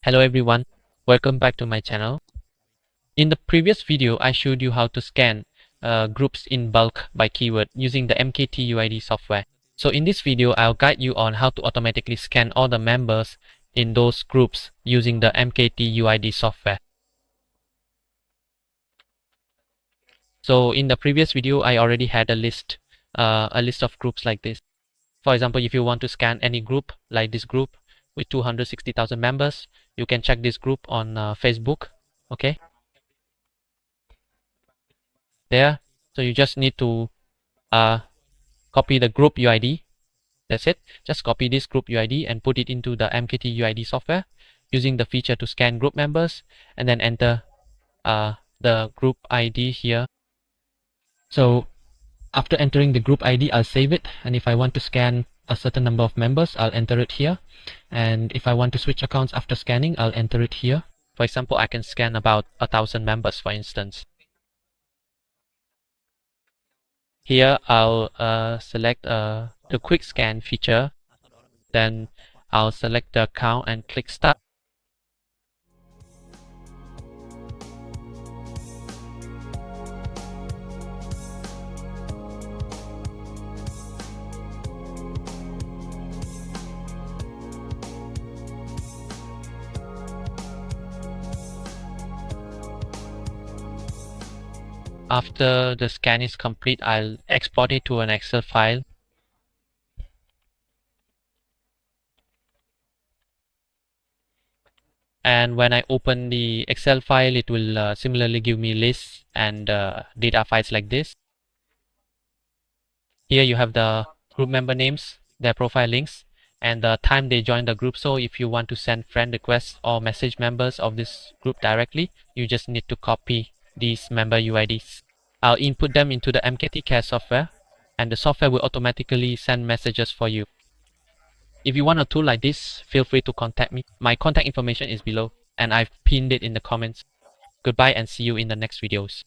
Hello everyone, welcome back to my channel. In the previous video, I showed you how to scan groups in bulk by keyword using the MKTUID software. So in this video, I'll guide you on how to automatically scan all the members in those groups using the MKTUID software. So in the previous video, I already had a list of groups like this. For example, if you want to scan any group like this group with 260,000 members, you can check this group on Facebook. Okay. There, so you just need to copy the group UID. That's it. Just copy this group UID and put it into the MKTUID software using the feature to scan group members, and then enter the group ID here. So after entering the group ID, I'll save it, and if I want to scan a certain number of members, I'll enter it here. And if I want to switch accounts after scanning, I'll enter it here. For example, I can scan about 1,000 members, for instance. Here I'll select the quick scan feature, then I'll select the account and click start. After the scan is complete, I'll export it to an Excel file. And when I open the Excel file, it will similarly give me lists and data files like this. Here you have the group member names, their profile links, and the time they joined the group. So if you want to send friend requests or message members of this group directly, you just need to copy these member UIDs. I'll input them into the MKTCare software, and the software will automatically send messages for you. If you want a tool like this, feel free to contact me. My contact information is below, and I've pinned it in the comments. Goodbye and see you in the next videos.